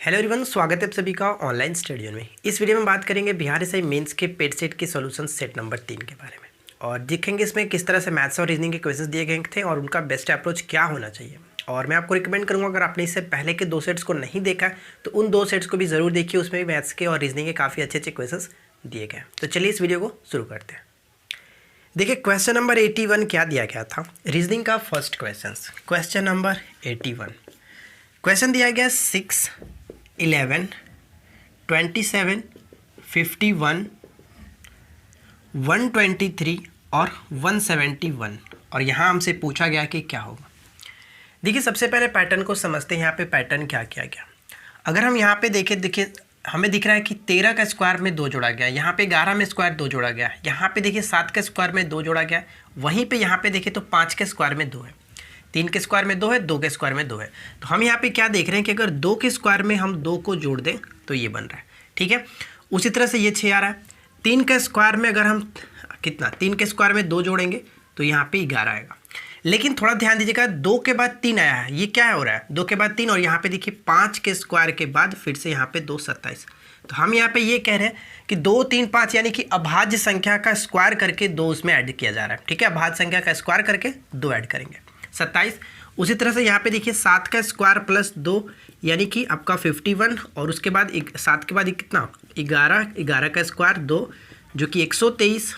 Hello everyone, स्वागत है आप सभी का ऑनलाइन स्टडी में। इस वीडियो में बात करेंगे बिहार एसआई मेंस के पेड सेट के सॉल्यूशन सेट नंबर 3 के बारे में और देखेंगे इसमें किस तरह से मैथ्स और रीजनिंग के क्वेश्चंस दिए गए थे और उनका बेस्ट अप्रोच क्या होना चाहिए। और मैं आपको रिकमेंड करूँगा, अगर आपने इससे पहले के 2 सेट्स को नहीं देखा तो उन 2 सेट्स को भी ज़रूर देखिए, उसमें भी मैथ्स के और रीजनिंग के काफ़ी अच्छे अच्छे क्वेश्चंस दिए गए। तो चलिए इस वीडियो को शुरू करते हैं। देखिए क्वेश्चन नंबर 81 क्या दिया गया था। रीजनिंग का फर्स्ट क्वेश्चन नंबर 81 क्वेश्चन दिया गया 6, 11, 27, 51, 123 और 171 और यहाँ हमसे पूछा गया कि क्या होगा। देखिए सबसे पहले पैटर्न को समझते हैं। यहाँ पे पैटर्न क्या किया गया। अगर हम यहाँ पे देखिए हमें दिख रहा है कि 13 का स्क्वायर में 2 जोड़ा गया, यहाँ पे 11 में स्क्वायर 2 जोड़ा गया, यहाँ पे देखिए 7 का स्क्वायर में 2 जोड़ा गया, वहीं पे यहाँ पे देखिए तो 5 के स्क्वायर में 2 है, 3 के स्क्वायर में 2 है, 2 के स्क्वायर में 2 है। तो हम यहाँ पे क्या देख रहे हैं कि अगर 2 के स्क्वायर में हम 2 को जोड़ दें तो ये बन रहा है, ठीक है। उसी तरह से ये 6 आ रहा है। 3 के स्क्वायर में अगर हम 3 के स्क्वायर में 2 जोड़ेंगे तो यहाँ पे 11 आएगा। लेकिन थोड़ा ध्यान दीजिएगा, 2 के बाद 3 आया है, ये क्या हो रहा है, 2 के बाद 3 और यहाँ पे देखिए 5 के स्क्वायर के बाद फिर से यहाँ पे 2, 27। तो हम यहाँ पे ये कह रहे हैं कि 2, 3, 5 यानी कि अभाज्य संख्या का स्क्वायर करके 2 उसमें ऐड किया जा रहा है, ठीक है। अभाज्य संख्या का स्क्वायर करके 2 ऐड करेंगे, 27। उसी तरह से यहाँ पे देखिए 7 का स्क्वायर प्लस 2 यानी कि आपका 51 और उसके बाद 7 के बाद कितना 11, 11 का स्क्वायर 2 जो कि 123।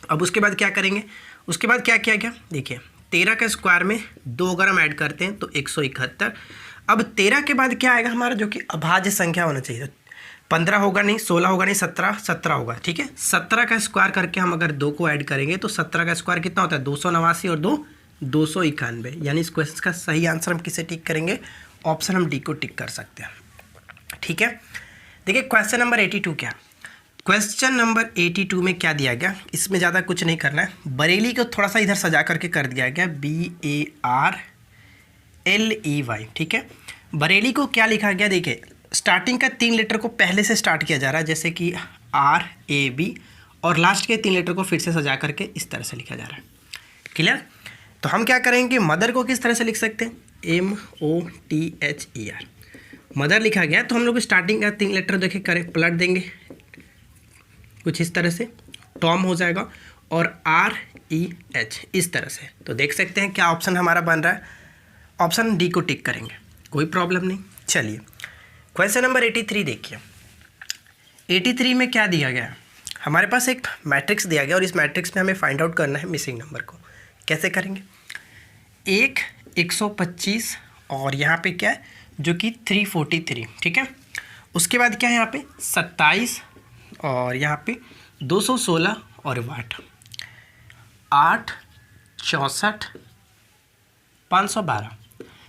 अब उसके बाद क्या करेंगे, उसके बाद क्या किया गया, देखिए 13 का स्क्वायर में 2 अगर हम ऐड करते हैं तो 171। अब 13 के बाद क्या आएगा हमारा, जो कि अभाज्य संख्या होना चाहिए। 15 होगा नहीं, 16 होगा नहीं, 17 होगा, ठीक है। 17 का स्क्वायर करके हम अगर 2 को ऐड करेंगे तो 17 का स्क्वायर कितना होता है, 289 और 2 291। यानी इस क्वेश्चन का सही आंसर हम किसे टिक करेंगे, ऑप्शन हम डी को टिक कर सकते हैं, ठीक है। देखिए क्वेश्चन नंबर 82 क्या, क्वेश्चन नंबर 82 में क्या दिया गया। इसमें ज़्यादा कुछ नहीं करना है, बरेली को थोड़ा सा इधर सजा करके कर दिया गया, BARLEY, ठीक है। बरेली को क्या लिखा गया, देखिए स्टार्टिंग का 3 लेटर को पहले से स्टार्ट किया जा रहा है, जैसे कि RAB, और लास्ट के 3 लेटर को फिर से सजा करके इस तरह से लिखा जा रहा है, क्लियर। तो हम क्या करेंगे, मदर को किस तरह से लिख सकते हैं, MOTHER, मदर लिखा गया। तो हम लोग स्टार्टिंग का 3 लेटर देखे करें, पलट देंगे कुछ इस तरह से, टॉम हो जाएगा और REH इस तरह से। तो देख सकते हैं क्या ऑप्शन हमारा बन रहा है, ऑप्शन डी को टिक करेंगे, कोई प्रॉब्लम नहीं। चलिए क्वेश्चन नंबर 83 देखिए। 83 में क्या दिया गया, हमारे पास एक मैट्रिक्स दिया गया और इस मैट्रिक्स में हमें फाइंड आउट करना है मिसिंग नंबर को। कैसे करेंगे, 1, 125 और यहाँ पे क्या है जो कि 343, ठीक है। उसके बाद क्या है यहाँ पे 27 और यहाँ पे 216 और 8, 64, 512।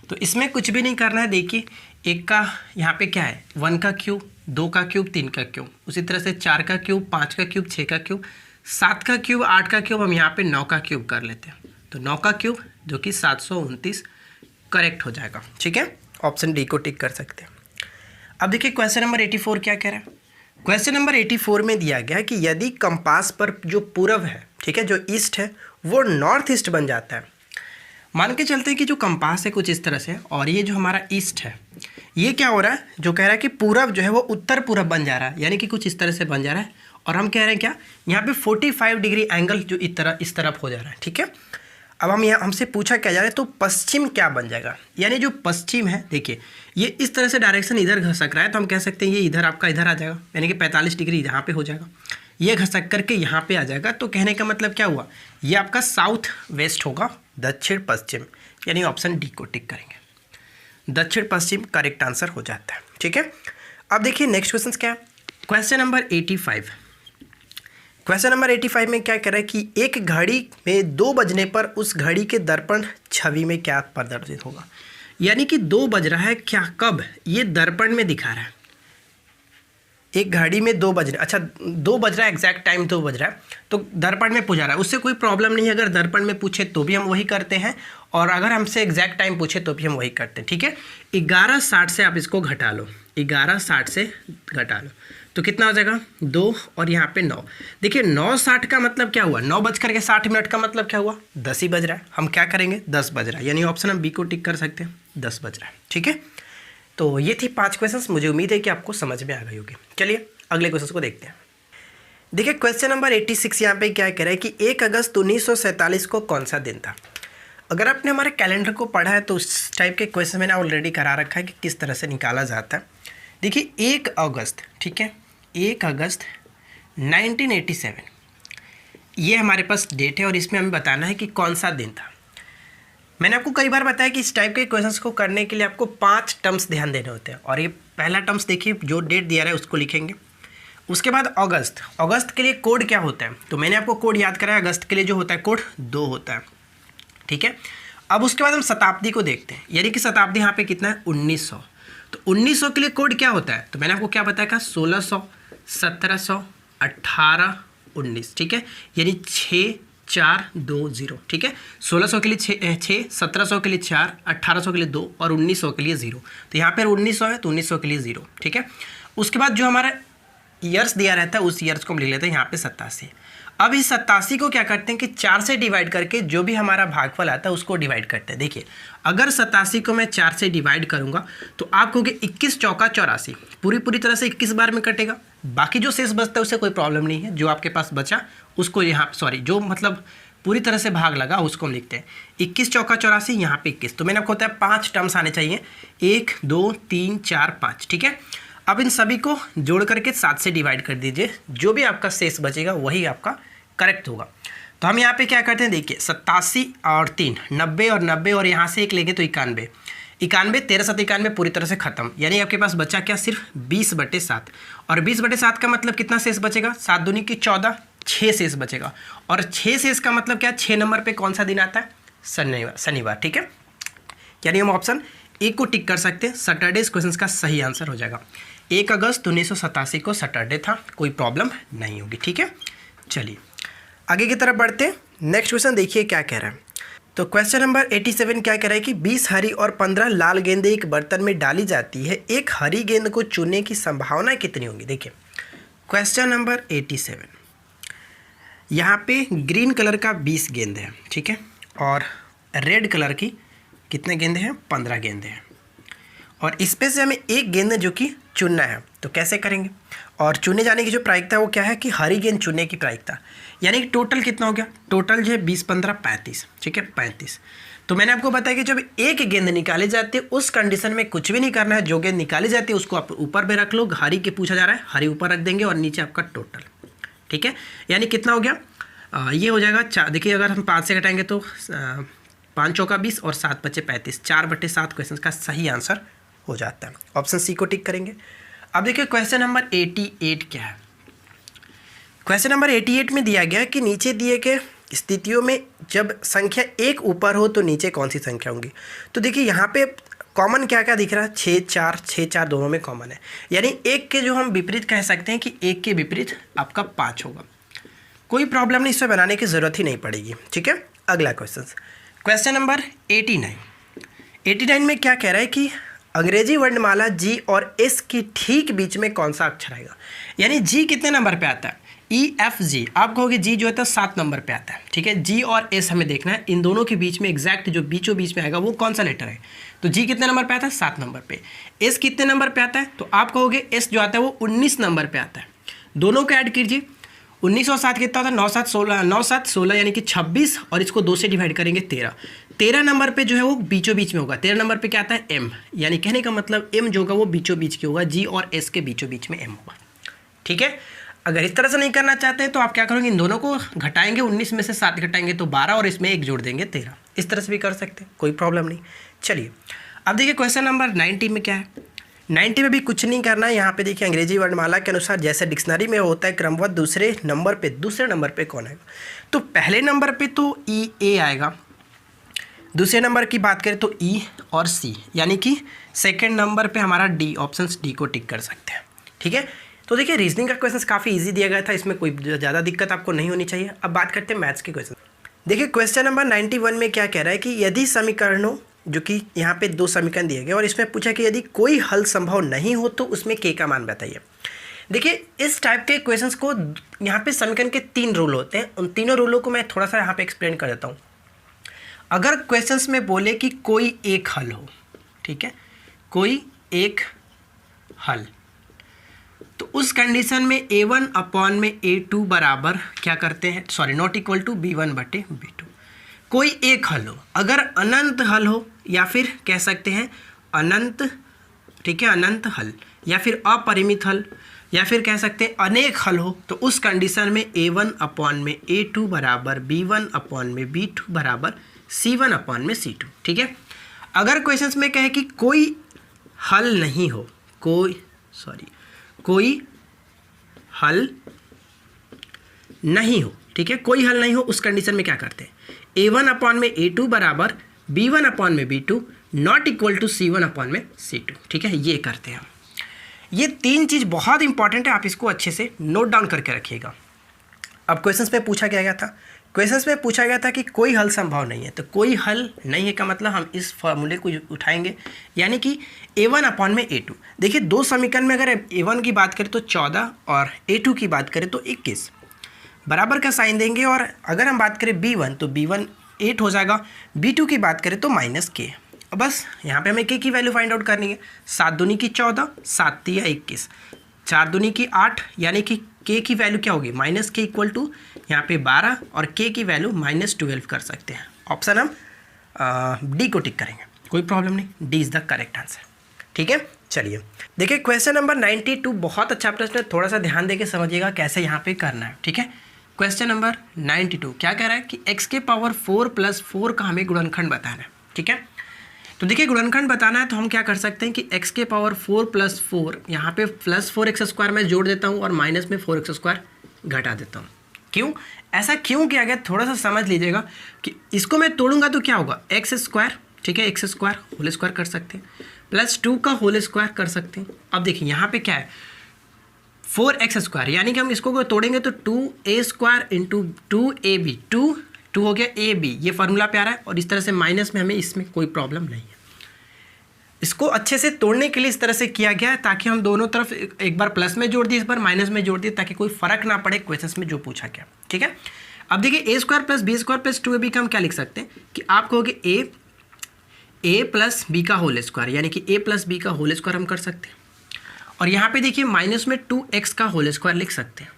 तो इसमें कुछ भी नहीं करना है। देखिए 1 का यहाँ पे क्या है, 1 का क्यूब, 2 का क्यूब, 3 का क्यूब, उसी तरह से 4 का क्यूब, 5 का क्यूब, 6 का क्यूब, 7 का क्यूब, 8 का क्यूब, हम यहाँ पे 9 का क्यूब कर लेते हैं। तो 9 का क्यूब जो कि 729 करेक्ट हो जाएगा, ठीक है। ऑप्शन डी को टिक कर सकते हैं। अब देखिए क्वेश्चन नंबर 84 क्या कह रहा है। क्वेश्चन नंबर 84 में दिया गया है कि यदि कंपास पर जो पूरब है, ठीक है, जो ईस्ट है वो नॉर्थ ईस्ट बन जाता है। मान के चलते हैं कि जो कंपास है कुछ इस तरह से और ये जो हमारा ईस्ट है, ये क्या हो रहा है, जो कह रहा है कि पूरब जो है वो उत्तर पूरब बन जा रहा है, यानी कि कुछ इस तरह से बन जा रहा है। और हम कह रहे हैं क्या, यहाँ पे 45 डिग्री एंगल जो इस तरफ हो जा रहा है, ठीक है। अब हम यहाँ हमसे पूछा क्या जा रहा है, तो पश्चिम क्या बन जाएगा, यानी जो पश्चिम है, देखिए ये इस तरह से डायरेक्शन इधर घसक रहा है, तो हम कह सकते हैं ये इधर आपका इधर आ जाएगा, यानी कि 45 डिग्री यहाँ पे हो जाएगा, ये घसक करके यहाँ पे आ जाएगा। तो कहने का मतलब क्या हुआ, ये आपका साउथ वेस्ट होगा, दक्षिण पश्चिम, यानी ऑप्शन डी को टिक करेंगे, दक्षिण पश्चिम करेक्ट आंसर हो जाता है, ठीक है। अब देखिए नेक्स्ट क्वेश्चन क्या है, क्वेश्चन नंबर 85। क्वेश्चन नंबर 85 में क्या कह रहा है कि एक घड़ी में 2 बजने पर उस घड़ी के दर्पण छवि में क्या प्रदर्शित होगा, यानी कि 2 बज रहा है, क्या कब, ये दर्पण में दिखा रहा है। एक घड़ी में 2 बज रहा है, अच्छा 2 बज रहा है, एग्जैक्ट टाइम 2 बज रहा है, तो दर्पण में पूछा रहा है, उससे कोई प्रॉब्लम नहीं है। अगर दर्पण में पूछे तो भी हम वही करते हैं और अगर हमसे एग्जैक्ट टाइम पूछे तो भी हम वही करते हैं, ठीक है। 11:60 से आप इसको घटा लो, 11:60 से घटा लो तो कितना हो जाएगा, 2 और यहाँ पे 9। देखिए 9:60 का मतलब क्या हुआ, 9:60 का मतलब क्या हुआ, 10 ही बज रहा है। हम क्या करेंगे, 10 बज रहा है, यानी ऑप्शन हम बी को टिक कर सकते हैं, 10 बज रहा है, ठीक है। तो ये थी 5 क्वेश्चंस, मुझे उम्मीद है कि आपको समझ में आ गई होगी। चलिए अगले क्वेश्चन को देखते हैं। देखिए क्वेश्चन नंबर 86 यहाँ पे क्या कह रहा है कि 1 अगस्त 1947 को कौन सा दिन था। अगर आपने हमारे कैलेंडर को पढ़ा है तो उस टाइप के क्वेश्चन मैंने ऑलरेडी करा रखा है कि किस तरह से निकाला जाता है। देखिए 1 अगस्त, ठीक है, 1 अगस्त 1987 ये हमारे पास डेट है और इसमें हमें बताना है कि कौन सा दिन था। मैंने आपको कई बार बताया कि इस टाइप के क्वेश्चंस को करने के लिए आपको 5 टर्म्स ध्यान देने होते हैं और ये पहला टर्म्स देखिए, जो डेट दिया रहा है उसको लिखेंगे। उसके बाद अगस्त, अगस्त के लिए कोड क्या होता है, तो मैंने आपको कोड याद कराया, अगस्त के लिए जो होता है कोड 2 होता है, ठीक है। अब उसके बाद हम शताब्दी को देखते हैं, यानी कि शताब्दी यहाँ पे कितना है 1900, तो 1900 के लिए कोड क्या होता है, तो मैंने आपको क्या बताया, 1600, 1700, 18, 19, ठीक है, यानी 6, 4, 2, 0, ठीक है। 1600 के लिए 6, 1700 के लिए 4, 1800 के लिए 2 और 1900 के लिए 0। तो यहाँ पर 1900 है तो 1900 के लिए 0, ठीक है। उसके बाद जो हमारा ईयर्स दिया रहता है उस ईयर्स को हम लिख लेते हैं यहाँ पे 87। अब इस 87 को क्या करते हैं कि 4 से डिवाइड करके जो भी हमारा भागफल आता है उसको डिवाइड करते हैं। देखिए अगर 87 को मैं 4 से डिवाइड करूँगा तो आप कहोगे 21 चौका 84, पूरी तरह से 21 बार में कटेगा, बाकी जो शेष बचता है उससे कोई प्रॉब्लम नहीं है, जो आपके पास बचा उसको यहाँ जो मतलब पूरी तरह से भाग लगा उसको हम लिखते हैं 21 चौका 84, यहाँ पे 21। तो मैंने आपको होता है 5 टर्म्स आने चाहिए, 1, 2, 3, 4, 5, ठीक है। अब इन सभी को जोड़ करके 7 से डिवाइड कर दीजिए, जो भी आपका शेष बचेगा वही आपका करेक्ट होगा। तो हम यहाँ पे क्या करते हैं, देखिए 87 और 3 90 और 90 और यहाँ से 1 लेंगे तो 91, 13 7 91 पूरी तरह से खत्म, यानी आपके पास बचा क्या, सिर्फ 20/7। और 20/7 का मतलब कितना शेष बचेगा, 7 दूनी की 14, 6 शेष बचेगा। और 6 शेष का मतलब क्या, 6 नंबर पे कौन सा दिन आता है, शनिवार, ठीक है। यानी हम ऑप्शन एक को टिक कर सकते हैं, सैटरडे इस क्वेश्चन का सही आंसर हो जाएगा। 1 अगस्त 1987 को सैटरडे था, कोई प्रॉब्लम नहीं होगी, ठीक है। चलिए आगे की तरफ बढ़ते हैं। नेक्स्ट क्वेश्चन देखिए क्या कह रहा है। तो क्वेश्चन नंबर 87 क्या कह रहा है कि 20 हरी और 15 लाल गेंदें एक बर्तन में डाली जाती है, एक हरी गेंद को चुनने की संभावना कितनी होगी। देखिए क्वेश्चन नंबर 87, यहाँ पे ग्रीन कलर का 20 गेंद है, ठीक है, और रेड कलर की कितने गेंदे हैं, 15 गेंदे हैं, और इसमें से हमें एक गेंद जो कि चुनना है। तो कैसे करेंगे, और चुने जाने की जो प्रायिकता है वो क्या है कि हरी गेंद चुनने की प्रायिकता, यानी कि टोटल कितना हो गया, टोटल जो है 20 15 35, ठीक है 35। तो मैंने आपको बताया कि जब एक गेंद निकाली जाती है उस कंडीशन में कुछ भी नहीं करना है, जो गेंद निकाली जाती है उसको आप ऊपर पे रख लो, हरी के पूछा जा रहा है, हरी ऊपर रख देंगे और नीचे आपका टोटल, ठीक है। यानी कितना हो गया, ये हो जाएगा देखिए अगर हम 5 से घटाएंगे तो 5 चौका 20 और 7 बचे 35, 4/7 क्वेश्चन का सही आंसर हो जाता है। ऑप्शन सी को टिक करेंगे। अब देखिए क्वेश्चन नंबर 88 क्या है। क्वेश्चन नंबर 88 में दिया गया कि नीचे दिए गए स्थितियों में जब संख्या 1 ऊपर हो तो नीचे कौन सी संख्या होंगी। तो देखिए यहाँ पे कॉमन क्या क्या दिख रहा है, 6 4 दोनों में कॉमन है, यानी 1 के जो हम विपरीत कह सकते हैं कि 1 के विपरीत आपका 5 होगा, कोई प्रॉब्लम नहीं, इसमें बनाने की ज़रूरत ही नहीं पड़ेगी, ठीक है। अगला क्वेश्चन नंबर 89 में क्या कह रहा है कि अंग्रेजी वर्णमाला जी और एस के ठीक बीच में कौन सा अक्षर आएगा। यानी जी कितने नंबर पे आता है, EFG, आप कहोगे जी जो है तो 7 नंबर पे आता है, ठीक है। जी और एस हमें देखना है, इन दोनों के बीच में एग्जैक्ट जो बीचों बीच में आएगा वो कौन सा लेटर है। तो जी कितने नंबर पे आता है, 7 नंबर पे। एस कितने नंबर पे आता है, तो आप कहोगे एस जो आता है वो 19 नंबर पे आता है। दोनों को ऐड कीजिए, 19 और 7 कितना होता है, 9 7 16 यानी कि 26, और इसको 2 से डिवाइड करेंगे 13 नंबर पे जो है वो बीचों बीच में होगा। 13 नंबर पे क्या आता है, एम, यानी कहने का मतलब एम जो होगा वो बीचों बीच की होगा, जी और एस के बीचों बीच में एम होगा, ठीक है। अगर इस तरह से नहीं करना चाहते हैं तो आप क्या करोगे, इन दोनों को घटाएंगे, 19 में से 7 घटाएंगे तो 12 और इसमें 1 जोड़ देंगे 13, इस तरह से भी कर सकते हैं, कोई प्रॉब्लम नहीं। चलिए अब देखिए क्वेश्चन नंबर 90 में क्या है। 90 में भी कुछ नहीं करना है, यहाँ पे देखिए अंग्रेजी वर्णमाला के अनुसार जैसे डिक्शनरी में होता है क्रमवत दूसरे नंबर पे कौन आएगा। तो पहले नंबर पे तो E A आएगा, दूसरे नंबर की बात करें तो E और C, यानी कि सेकंड नंबर पे हमारा D, ऑप्शन D को टिक कर सकते हैं, ठीक है। तो देखिए रीजनिंग का क्वेश्चन काफ़ी इजी दिया गया था, इसमें कोई ज़्यादा दिक्कत आपको नहीं होनी चाहिए। अब बात करते हैं मैथ्स के क्वेश्चन। देखिए क्वेश्चन नंबर 91 में क्या कह रहा है कि यदि समीकरणों, जो कि यहाँ पे 2 समीकरण दिए गए और इसमें पूछा कि यदि कोई हल संभव नहीं हो तो उसमें K का मान बताइए। देखिए इस टाइप के क्वेश्चंस को यहाँ पे समीकरण के 3 रूल होते हैं, उन तीनों रूलों को मैं थोड़ा सा यहाँ पे एक्सप्लेन कर देता हूँ। अगर क्वेश्चंस में बोले कि कोई एक हल हो, ठीक है, कोई एक हल। तो उस कंडीशन में A1 अपॉन में A2 बराबर क्या करते हैं, sorry not equal to B1 बटे B2। कोई एक हल हो, अगर अनंत हल हो या फिर कह सकते हैं अनंत, ठीक है, अनंत हल या फिर अपरिमित हल या फिर कह सकते हैं अनेक हल हो, तो उस कंडीशन में A1 अपॉन में A2 बराबर B1 अपॉन में B2 बराबर C1 अपॉन में C2। ठीक है। अगर क्वेश्चंस में कहे कि कोई हल नहीं हो, कोई हल नहीं हो, ठीक है, कोई हल नहीं हो, उस कंडीशन में क्या करते हैं, A1 अपॉन में A2 बराबर B1 अपॉन में B2 not equal to C1 upon में C2। ठीक है, ये करते हैं हम। ये तीन चीज़ बहुत इंपॉर्टेंट है, आप इसको अच्छे से नोट डाउन करके रखिएगा। अब क्वेश्चंस में पूछा क्या गया था, क्वेश्चंस में पूछा गया था कि कोई हल संभव नहीं है। तो कोई हल नहीं है का मतलब हम इस फॉर्मूले को उठाएंगे, यानी कि A1 अपॉन में A2। देखिए दो समीकरण में अगर A1 की बात करें तो 14 और A2 की बात करें तो 21, बराबर का साइन देंगे। और अगर हम बात करें B1 तो B1 8 हो जाएगा, B2 की बात करें तो -k। बस यहाँ पे हमें k की वैल्यू फाइंड आउट करनी है। 7 दूनी की 14, 7 तिया 21, 4 दूनी की 8, यानी कि k की वैल्यू क्या होगी -k इक्वल टू यहाँ पे 12 और k की वैल्यू -12 कर सकते हैं। ऑप्शन हम डी को टिक करेंगे, कोई प्रॉब्लम नहीं, D is the correct answer. ठीक है, चलिए देखिए क्वेश्चन नंबर 92 बहुत अच्छा प्रश्न है, थोड़ा सा ध्यान देके समझिएगा कैसे यहाँ पे करना है। ठीक है, क्वेश्चन नंबर 92 क्या कह रहा है कि x के पावर 4 + 4 का हमें गुणनखंड बताना है। ठीक है, तो देखिए गुणनखंड बताना है तो हम क्या कर सकते हैं कि x के पावर 4 + 4 यहाँ पे +4x² मैं जोड़ देता हूँ और माइनस में 4x² घटा देता हूँ। क्यों ऐसा क्यों किया गया, थोड़ा सा समझ लीजिएगा कि इसको मैं तोड़ूंगा तो क्या होगा x², ठीक है, x² होल स्क्वायर कर सकते हैं, +2 का होल स्क्वायर कर सकते हैं। अब देखिए यहाँ पे क्या है 4x², यानी कि हम इसको तोड़ेंगे तो 2a² इंटू 2ab, 2 हो गया ab, ये फार्मूला पे आ रहा है। और इस तरह से माइनस में हमें इसमें कोई प्रॉब्लम नहीं है। इसको अच्छे से तोड़ने के लिए इस तरह से किया गया है ताकि हम दोनों तरफ एक बार प्लस में जोड़ दिए, इस बार माइनस में जोड़ दिए, ताकि कोई फर्क ना पड़े क्वेश्चंस में जो पूछा गया। ठीक है, अब देखिए a² + b² + 2ab का हम क्या लिख सकते हैं कि आप कहोगे a + b का होल स्क्वायर, यानी कि a + b का होल स्क्वायर हम कर सकते हैं। और यहाँ पे देखिए माइनस में 2x का होल स्क्वायर लिख सकते हैं।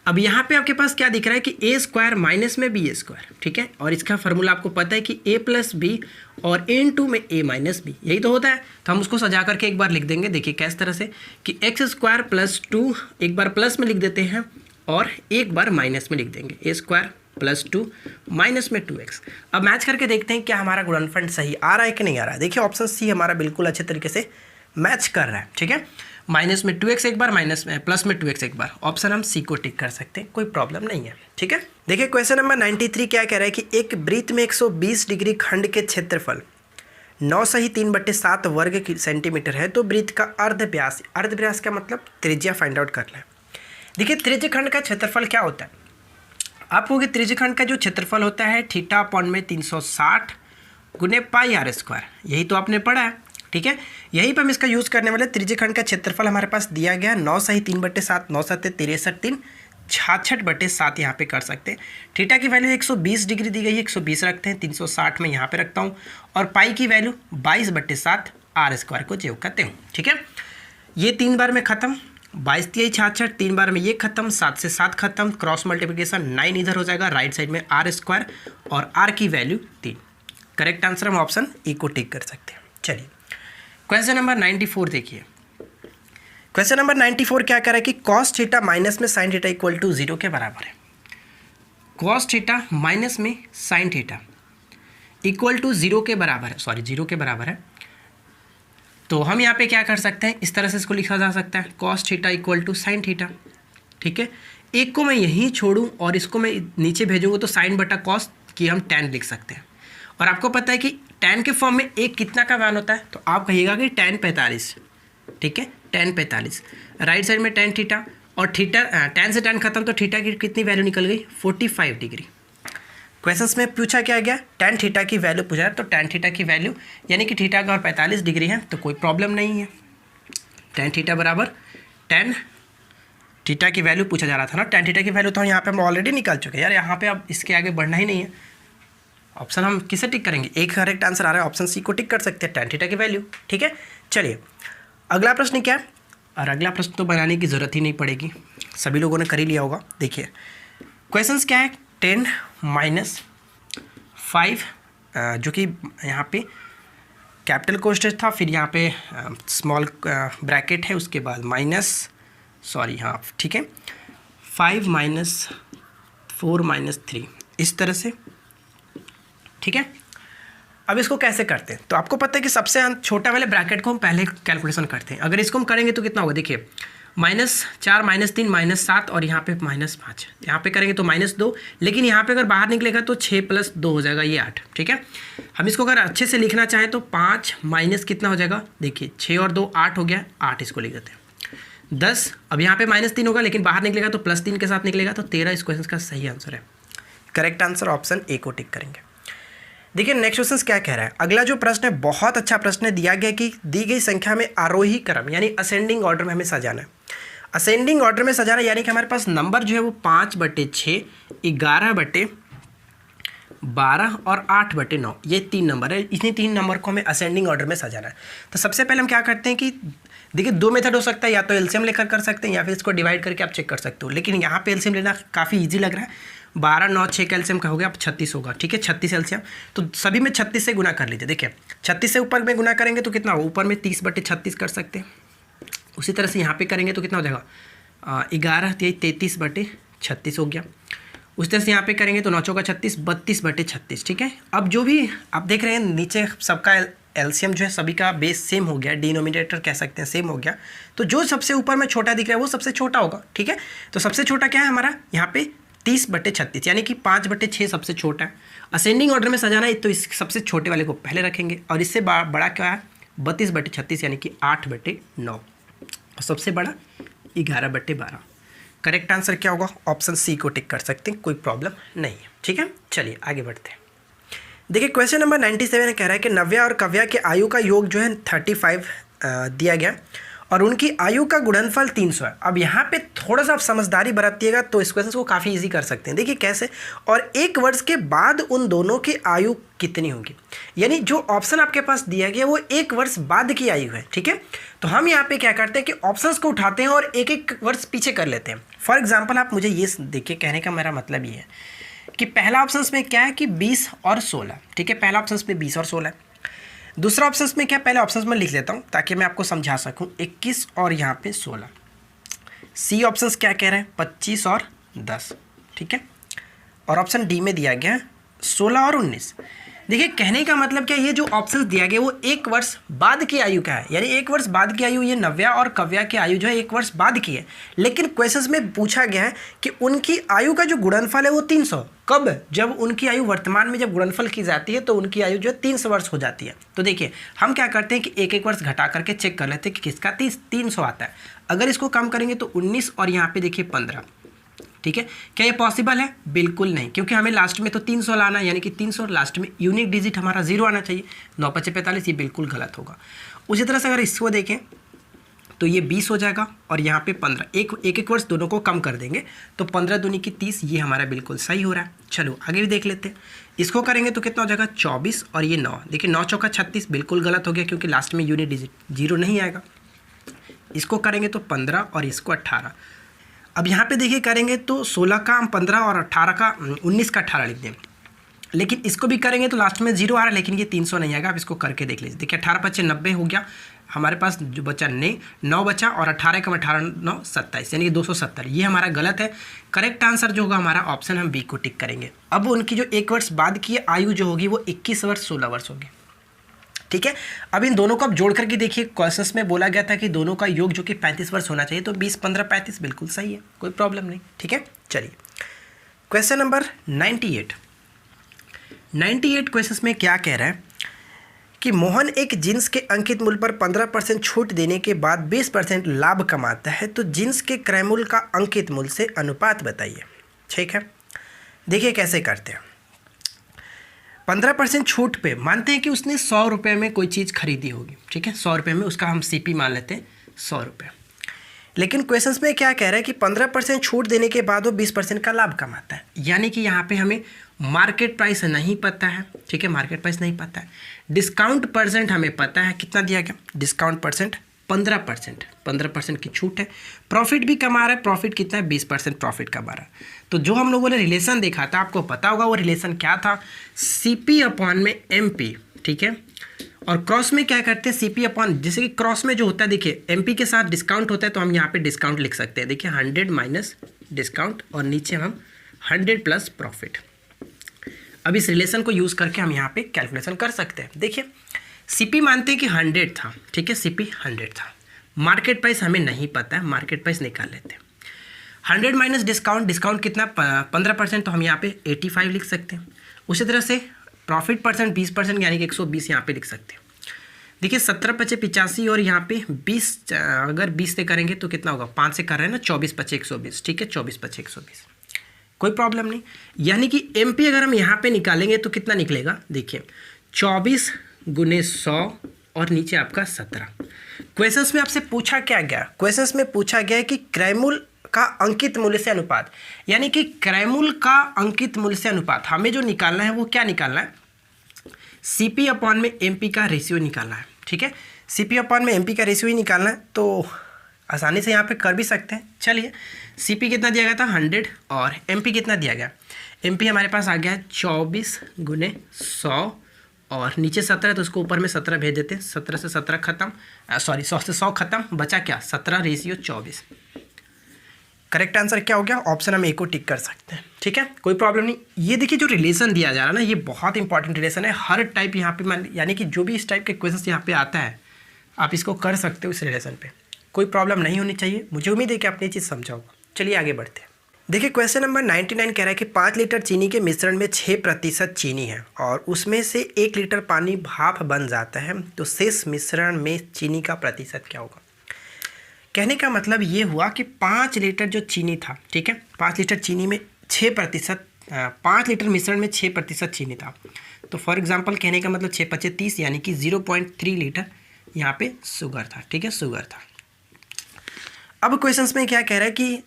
अब यहाँ पे आपके पास क्या दिख रहा है कि a² माइनस में b², ठीक है, और इसका फार्मूला आपको पता है कि a + b और a में a - b, यही तो होता है। तो हम उसको सजा करके एक बार लिख देंगे। देखिए किस तरह से कि x² + 2 एक बार प्लस में लिख देते हैं और एक बार माइनस में लिख देंगे, a² + 2 माइनस में 2x। अब मैच करके देखते हैं क्या हमारा गुणनफल सही आ रहा है कि नहीं आ रहा है। देखिए ऑप्शन सी हमारा बिल्कुल अच्छे तरीके से मैच कर रहा है। ठीक है, माइनस में 2x एक बार, माइनस में प्लस में 2x एक बार, ऑप्शन हम सी को टिक कर सकते हैं, कोई प्रॉब्लम नहीं है। ठीक है, देखिए क्वेश्चन नंबर 93 क्या कह रहा है कि एक वृत्त में 120 डिग्री खंड के क्षेत्रफल 9/3/7 वर्ग सेंटीमीटर है, तो वृत्त का अर्धव्यास, अर्धव्यास का मतलब त्रिज्या फाइंड आउट करना है। देखिए त्रिज्य खंड का क्षेत्रफल क्या होता है, आप कहोगे त्रिज्य खंड का जो क्षेत्रफल होता है θ/360 गुने πr², यही तो आपने पढ़ा है। ठीक है, यहीं पर हम इसका यूज़ करने वाले। त्रिज्य खंड का क्षेत्रफल हमारे पास दिया गया 9/3/7, 9 × 7 = 63, 66/7 यहाँ पे कर सकते हैं। थीटा की वैल्यू 120 डिग्री दी गई है, 120 रखते हैं, 360 में यहाँ पे रखता हूँ, और पाई की वैल्यू 22/7 r² को जो कहते हैं। ठीक है, ये 3 बार में ख़त्म, 22 × 3 = 66, 3 बार में ये खत्म, 7 से 7 खत्म, क्रॉस मल्टीप्लिकेशन 9 इधर हो जाएगा, राइट साइड में r² और r की वैल्यू 3। करेक्ट आंसर हम ऑप्शन ई को टिक कर सकते हैं। चलिए क्वेश्चन नंबर 94 देखिए। क्वेश्चन नंबर 94 क्या कह रहा है कि cos थीटा माइनस में sin थीटा इक्वल टू 0 के बराबर है। cos थीटा माइनस में sin थीटा इक्वल टू 0 के बराबर है, सॉरी 0 के बराबर है। तो हम यहाँ पे क्या कर सकते हैं, इस तरह से इसको लिखा जा सकता है cos theta equal to sin theta. ठीक है, एक को मैं यहीं छोड़ूं और इसको मैं नीचे भेजूंगा तो sin/cos की हम tan लिख सकते हैं। और आपको पता है कि tan के फॉर्म में एक कितना का मान होता है, तो आप कहिएगा कि tan 45। ठीक है, tan 45, राइट साइड में tan थीटा, और थीटा tan से tan खत्म तो थीटा की कितनी वैल्यू निकल गई 45 डिग्री। क्वेश्चंस में पूछा क्या गया, tan थीटा की वैल्यू पूछा है, तो tan थीटा की वैल्यू यानी कि थीटा का और 45 डिग्री है तो कोई प्रॉब्लम नहीं है। tan थीटा बराबर tan थीटा की वैल्यू पूछा जा रहा था ना, tan थीटा की वैल्यू तो यहाँ पे हम ऑलरेडी निकाल चुके हैं यार, यहाँ पे अब इसके आगे बढ़ना ही नहीं है। ऑप्शन हम किसे टिक करेंगे, एक करेक्ट आंसर आ रहा है, ऑप्शन सी को टिक कर सकते हैं, tan थीटा की वैल्यू। ठीक है, चलिए अगला प्रश्न क्या है, और अगला प्रश्न तो बनाने की ज़रूरत ही नहीं पड़ेगी, सभी लोगों ने कर ही लिया होगा। देखिए क्वेश्चंस क्या है, 10 माइनस 5 जो कि यहाँ पे कैपिटल कोष्ठक था, फिर यहाँ पे स्मॉल ब्रैकेट है, उसके बाद माइनस, सॉरी हाँ ठीक है, 5 माइनस 4 माइनस 3, इस तरह से, ठीक है। अब इसको कैसे करते हैं, तो आपको पता है कि सबसे छोटा वाले ब्रैकेट को हम पहले कैलकुलेशन करते हैं। अगर इसको हम करेंगे तो कितना होगा, देखिए -4 -3 -7 और यहाँ पे -5, यहाँ पे करेंगे तो -2, लेकिन यहाँ पे अगर बाहर निकलेगा तो 6 + 2 हो जाएगा, ये 8, ठीक है। हम इसको अगर अच्छे से लिखना चाहें तो 5 माइनस कितना हो जाएगा, देखिए 6 और 2 8 हो गया, 8 इसको लिख देते हैं। 10, अब यहाँ पे -3 होगा, लेकिन बाहर निकलेगा तो +3 के साथ निकलेगा, तो 13 इस क्वेश्चन का सही आंसर है। करेक्ट आंसर ऑप्शन ए को टिक करेंगे। देखिए नेक्स्ट क्वेश्चन क्या कह रहा है, अगला जो प्रश्न है बहुत अच्छा प्रश्न है, दिया गया कि दी गई संख्या में आरोही क्रम यानी असेंडिंग ऑर्डर में हमें सजाना है। असेंडिंग ऑर्डर में सजाना यानी कि हमारे पास नंबर जो है वो 5/6, 11/12 और 8/9, ये 3 नंबर है। इन्हीं 3 नंबर को हमें असेंडिंग ऑर्डर में सजाना है। तो सबसे पहले हम क्या करते हैं कि देखिए 2 मेथड हो सकता है, या तो एलसीएम लेकर कर सकते हैं या फिर इसको डिवाइड करके आप चेक कर सकते हो, लेकिन यहाँ पे एलसीएम लेना काफ़ी ईजी लग रहा है। 12 9 6 का एलसीएम का हो गया, अब 36 होगा, ठीक है, 36 एलसीएम, तो सभी में 36 से गुना कर लीजिए। देखिए 36 से ऊपर में गुना करेंगे तो कितना हो, ऊपर में 30/36 कर सकते हैं। उसी तरह से यहाँ पे करेंगे तो कितना हो जाएगा, 11 33/36 हो गया। उस तरह से यहाँ पे करेंगे तो 9 चौका 36, 32/36, ठीक है। अब जो भी आप देख रहे हैं नीचे सबका एलसीएम जो है सभी का बेस सेम हो गया, डिनोमिनेटर कह सकते हैं सेम हो गया, तो जो सबसे ऊपर में छोटा दिख रहा है वो सबसे छोटा होगा, ठीक है। तो सबसे छोटा क्या है हमारा यहाँ पे 30/36, यानी कि 5/6 सबसे छोटा है। असेंडिंग ऑर्डर में सजाना है तो इस सबसे छोटे वाले को पहले रखेंगे, और इससे बड़ा क्या है 32/36 यानी कि 8/9, और सबसे बड़ा 11/12। करेक्ट आंसर क्या होगा, ऑप्शन सी को टिक कर सकते हैं, कोई प्रॉब्लम नहीं है, ठीक है। चलिए आगे बढ़ते हैं। देखिए क्वेश्चन नंबर 97 कह रहा है कि नव्या और कव्या के आयु का योग जो है 35 दिया गया और उनकी आयु का गुणनफल 300 है। अब यहाँ पे थोड़ा सा आप समझदारी बरतिएगा तो इस क्वेश्चन को काफ़ी इजी कर सकते हैं। देखिए कैसे, और 1 वर्ष के बाद उन दोनों की आयु कितनी होगी, यानी जो ऑप्शन आपके पास दिया गया वो 1 वर्ष बाद की आयु है, ठीक है। तो हम यहाँ पे क्या करते हैं कि ऑप्शंस को उठाते हैं और एक एक वर्ष पीछे कर लेते हैं। फॉर एग्जाम्पल आप मुझे ये देखिए, कहने का मेरा मतलब ये है कि पहला ऑप्शन में क्या है कि 20 और 16, ठीक है, पहला ऑप्शन में 20 और 16 है। दूसरा ऑप्शन में क्या, पहले ऑप्शन में लिख लेता हूँ ताकि मैं आपको समझा सकूँ, 21 और यहाँ पे 16। सी ऑप्शन क्या कह रहे हैं, 25 और 10, ठीक है। और ऑप्शन डी में दिया गया है 16 और 19। देखिए कहने का मतलब क्या, ये जो ऑप्शन दिया गया वो 1 वर्ष बाद की आयु का है, यानी 1 वर्ष बाद की आयु, ये नव्या और कव्या की आयु जो है 1 वर्ष बाद की है। लेकिन क्वेश्चंस में पूछा गया है कि उनकी आयु का जो गुणनफल है वो 300, कब, जब उनकी आयु वर्तमान में जब गुणनफल की जाती है तो उनकी आयु जो है 300 वर्ष हो जाती है। तो देखिए हम क्या करते हैं कि एक एक वर्ष घटा करके चेक कर लेते हैं कि किसका 300 आता है। अगर इसको कम करेंगे तो 19 और यहाँ पे देखिए 15, ठीक है। क्या ये पॉसिबल है, बिल्कुल नहीं, क्योंकि हमें लास्ट में तो 300 लाना है, यानी कि 300 लास्ट में यूनिक डिजिट हमारा 0 आना चाहिए। 9 × 5 = 45, ये बिल्कुल गलत होगा। उसी तरह से अगर इसको देखें तो ये 20 हो जाएगा और यहाँ पे 15, एक वर्ष दोनों को कम कर देंगे तो 15 दूनी की 30, ये हमारा बिल्कुल सही हो रहा है। चलो आगे भी देख लेते हैं। इसको करेंगे तो कितना हो जाएगा 24 और ये 9, देखिए 9 चौका 36, बिल्कुल गलत हो गया क्योंकि लास्ट में यूनिट डिजिट 0 नहीं आएगा। इसको करेंगे तो 15 और इसको 18। अब यहाँ पे देखिए करेंगे तो 16 का हम 15 और 18 का 19 का 18 लिख दें, लेकिन इसको भी करेंगे तो लास्ट में 0 आ रहा है, लेकिन ये 300 नहीं आएगा। आप इसको करके देख लीजिए। देखिए 18 × 5 = 90 हो गया, हमारे पास जो बचा 9 बचा, और 18 × 18 9 27, यानी कि 270, ये हमारा गलत है। करेक्ट आंसर जो होगा हमारा ऑप्शन हम बी को टिक करेंगे। अब उनकी जो 1 वर्ष बाद की आयु जो होगी वो 21 वर्ष 16 वर्ष होगी, ठीक है। अब इन दोनों को आप जोड़ करके देखिए, क्वेश्चंस में बोला गया था कि दोनों का योग जो कि 35 वर्ष होना चाहिए, तो 20 15 35 बिल्कुल सही है, कोई प्रॉब्लम नहीं, ठीक है। चलिए क्वेश्चन नंबर 98 क्वेश्चंस में क्या कह रहा है कि मोहन एक जींस के अंकित मूल्य पर 15% छूट देने के बाद 20% लाभ कमाता है, तो जींस के क्रय मूल्य का अंकित मूल्य से अनुपात बताइए, ठीक है। देखिए कैसे करते हैं। 15% छूट पे मानते हैं कि उसने 100 रुपये में कोई चीज़ खरीदी होगी, ठीक है, 100 रुपये में, उसका हम सीपी मान लेते हैं 100 रुपये। लेकिन क्वेश्चंस में क्या कह रहा है कि 15% छूट देने के बाद वो 20% का लाभ कमाता है, यानी कि यहाँ पे हमें मार्केट प्राइस नहीं पता है, ठीक है, मार्केट प्राइस नहीं पता है। डिस्काउंट परसेंट हमें पता है, कितना दिया गया, डिस्काउंट परसेंट 15% की छूट है। प्रॉफिट भी कमा रहा है, प्रॉफिट कितना है 20% प्रॉफिट कमा रहा है। तो जो हम लोगों ने रिलेशन देखा था, आपको पता होगा वो रिलेशन क्या था, CP अपॉन में MP, ठीक है। और क्रॉस में क्या करते हैं, CP अपॉन, जैसे कि क्रॉस में जो होता है देखिए MP के साथ डिस्काउंट होता है, तो हम यहाँ पे डिस्काउंट लिख सकते हैं। देखिए 100 माइनस डिस्काउंट और नीचे हम 100 प्लस प्रॉफिट। अब इस रिलेशन को यूज़ करके हम यहाँ पे कैलकुलेशन कर सकते हैं। देखिए CP मानते हैं कि 100 था, ठीक है, CP 100 था, मार्केट प्राइस हमें नहीं पता है, मार्केट प्राइस निकाल लेते हैं। 100 माइनस डिस्काउंट, डिस्काउंट कितना 15%, तो हम यहाँ पे 85 लिख सकते हैं। उसी तरह से प्रॉफिट परसेंट 20% यानी कि 120 यहाँ पे लिख सकते हैं। देखिए 17 पचे 85 और यहाँ पे 20, अगर 20 से करेंगे तो कितना होगा, 5 से कर रहे हैं ना, 24 पचे 120, ठीक है, 24 पचे 120, कोई प्रॉब्लम नहीं। यानी कि MP अगर हम यहाँ पे निकालेंगे तो कितना निकलेगा, देखिए 24 गुने 100 और नीचे आपका 17। क्वेश्चंस में आपसे पूछा क्या गया, क्वेश्चंस में पूछा गया है कि क्रयमूल्य का अंकित मूल्य से अनुपात, यानी कि क्रयमूल्य का अंकित मूल्य से अनुपात हमें जो निकालना है वो क्या निकालना है, CP अपॉन में MP का रेशियो निकालना है, ठीक है। CP अपॉन में MP का रेशियो ही निकालना है, तो आसानी से यहाँ पे कर भी सकते हैं। चलिए CP कितना दिया गया था 100 और MP कितना दिया गया, MP हमारे पास आ गया है 24 गुने 100 और नीचे 17 तो उसको ऊपर में 17 भेज देते हैं। 17 से 17 खत्म, 100 से 100 खत्म, बचा क्या 17 रेशियो 24। करेक्ट आंसर क्या हो गया, ऑप्शन हम ए को टिक कर सकते हैं, ठीक है, कोई प्रॉब्लम नहीं। ये देखिए जो रिलेशन दिया जा रहा है ना, ये बहुत इंपॉर्टेंट रिलेशन है। हर टाइप यहाँ पे यानी कि जो भी इस टाइप के क्वेश्चन यहाँ पे आता है आप इसको कर सकते हो इस रिलेशन पे, कोई प्रॉब्लम नहीं होनी चाहिए। मुझे उम्मीद है कि आपने ये चीज़ समझा होगा। चलिए आगे बढ़ते हैं। देखिए क्वेश्चन नंबर 99 कह रहा है कि 5 लीटर चीनी के मिश्रण में 6% चीनी है और उसमें से 1 लीटर पानी भाप बन जाता है, तो शेष मिश्रण में चीनी का प्रतिशत क्या होगा। कहने का मतलब ये हुआ कि 5 लीटर जो चीनी था, ठीक है, 5 लीटर चीनी में 6%, 5 लीटर मिश्रण में 6% चीनी था। तो फॉर एग्जांपल कहने का मतलब 6 पचे 30 यानी कि 0.3 लीटर यहाँ पे शुगर था, ठीक है, शुगर था। अब क्वेश्चंस में क्या कह रहा है कि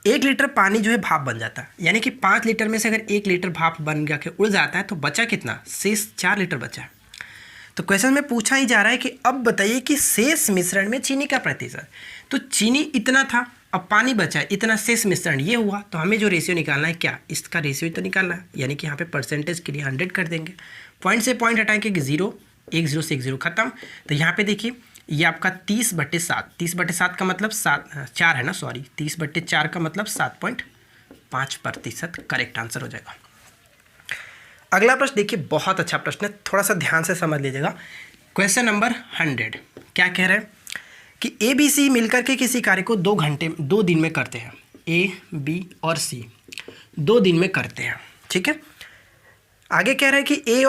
1 लीटर पानी जो है भाप बन जाता है, यानी कि 5 लीटर में से अगर 1 लीटर भाप बन के उड़ जाता है तो बचा कितना, शेष 4 लीटर बचा है। तो क्वेश्चन में पूछा ही जा रहा है कि अब बताइए कि शेष मिश्रण में चीनी का प्रतिशत। तो चीनी इतना था, अब पानी बचा है इतना, शेष मिश्रण ये हुआ, तो हमें जो रेशियो निकालना है क्या, इसका रेशियो तो निकालना है, यानी कि यहाँ पे परसेंटेज के लिए 100 कर देंगे, पॉइंट से पॉइंट हटाएंगे कि 0, 1 0 से 1 0 खत्म। तो यहाँ पे देखिए ये आपका 30/7, 30/7 का मतलब 4 है ना, सॉरी 30/4 का मतलब 7.5% करेक्ट आंसर हो जाएगा। अगला प्रश्न देखिए बहुत अच्छा प्रश्न है, थोड़ा सा ध्यान से समझ लीजिएगा। क्वेश्चन नंबर 100 क्या कह रहे हैं कि ABC मिलकर के किसी कार्य को 2 दिन में करते हैं। A, B और C 2 दिन में करते हैं, ठीक है। आगे कह रहा है कि A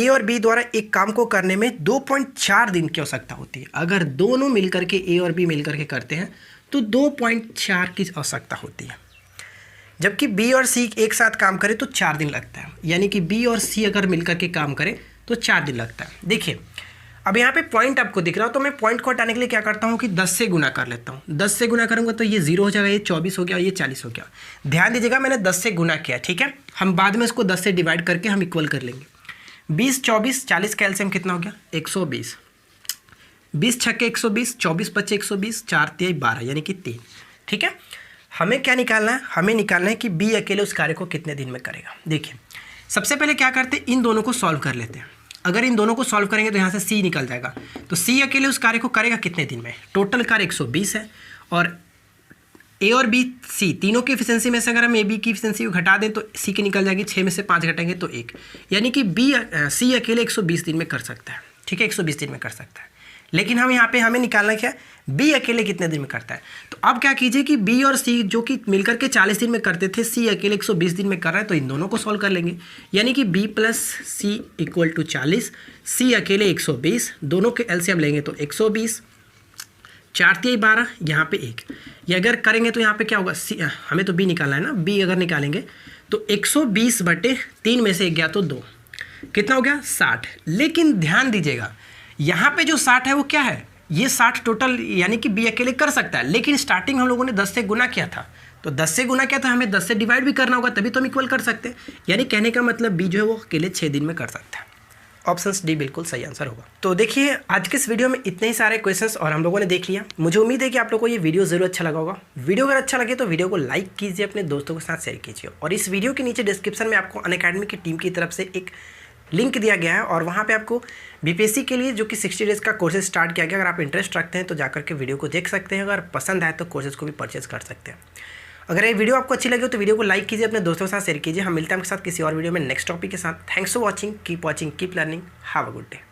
और B द्वारा एक काम को करने में 2.4 दिन की आवश्यकता होती है। अगर दोनों मिलकर के A और B मिलकर के करते हैं तो 2.4 की आवश्यकता होती है, जबकि B और C एक साथ काम करें तो 4 दिन लगता है, यानी कि B और C अगर मिलकर के काम करें तो 4 दिन लगता है। देखिए अब यहाँ पे पॉइंट आपको दिख रहा हो, तो मैं पॉइंट को हटाने के लिए क्या करता हूँ कि 10 से गुना कर लेता हूँ। 10 से गुना करूँगा तो ये 0 हो जाएगा, ये 24 हो गया, ये 40 हो गया। ध्यान दीजिएगा मैंने 10 से गुना किया, ठीक है, हम बाद में इसको 10 से डिवाइड करके हम इक्वल कर लेंगे। 20 24 40 का एलसीएम कितना हो गया 120, 20 छक्के 120, 24 पच्चे 120, 4 3 12 यानी कि 3, ठीक है। हमें क्या निकालना है, हमें निकालना है कि B अकेले उस कार्य को कितने दिन में करेगा। देखिए सबसे पहले क्या करते हैं, इन दोनों को सॉल्व कर लेते हैं। अगर इन दोनों को सॉल्व करेंगे तो यहाँ से C निकल जाएगा, तो C अकेले उस कार्य को करेगा कितने दिन में। टोटल कार्य 120 है और A और B C तीनों की एफिशिएंसी में से अगर हम AB की एफिशिएंसी को घटा दें तो C की निकल जाएगी, 6 में से 5 घटाएंगे तो 1, यानी कि C अकेले 120 दिन में कर सकता है, ठीक है, 120 दिन में कर सकता है। लेकिन हम यहाँ पे हमें निकालना क्या है, B अकेले कितने दिन में करता है। तो अब क्या कीजिए कि B और C जो कि मिलकर के 40 दिन में करते थे, C अकेले 120 दिन में कर रहा है, तो इन दोनों को सॉल्व कर लेंगे, यानी कि B + C = 40, C अकेले 120, दोनों के एलसीएम लेंगे तो 120, 4 3 12 यहाँ पे 1, ये अगर करेंगे तो यहाँ पे क्या होगा, हमें तो B निकालना है ना, B अगर निकालेंगे तो 120/3 में से 1 गया तो 2, कितना हो गया 60। लेकिन ध्यान दीजिएगा यहाँ पे जो 60 है वो क्या है, ये 60 टोटल, यानी कि B अकेले कर सकता है, लेकिन स्टार्टिंग हम लोगों ने 10 से गुना किया था, तो 10 से गुना किया था, हमें 10 से डिवाइड भी करना होगा, तभी तो हम इक्वल कर सकते हैं। यानी कहने का मतलब B जो है वो अकेले 6 दिन में कर सकता है। ऑप्शन डी बिल्कुल सही आंसर होगा। तो देखिए आज के इस वीडियो में इतने ही सारे क्वेश्चंस और हम लोगों ने देख लिया। मुझे उम्मीद है कि आप लोगों को ये वीडियो जरूर अच्छा लगा होगा। वीडियो अगर अच्छा लगे तो वीडियो को लाइक कीजिए, अपने दोस्तों के साथ शेयर कीजिए, और इस वीडियो के नीचे डिस्क्रिप्शन में आपको अनअकैडमी की टीम की तरफ से एक लिंक दिया गया है, और वहाँ पे आपको बीपीएससी के लिए जो कि 60 डेज़ का कोर्सेज स्टार्ट किया गया, अगर आप इंटरेस्ट रखते हैं तो जाकर के वीडियो को देख सकते हैं। अगर पसंद आए तो कोर्सेज को भी परचेज कर सकते हैं। अगर ये वीडियो आपको अच्छी लगी हो तो वीडियो को लाइक कीजिए, अपने दोस्तों के साथ शेयर कीजिए। हम मिलते हैं आपके साथ किसी और वीडियो में नेक्स्ट टॉपिक के साथ। Thanks for watching, keep learning, have a good day.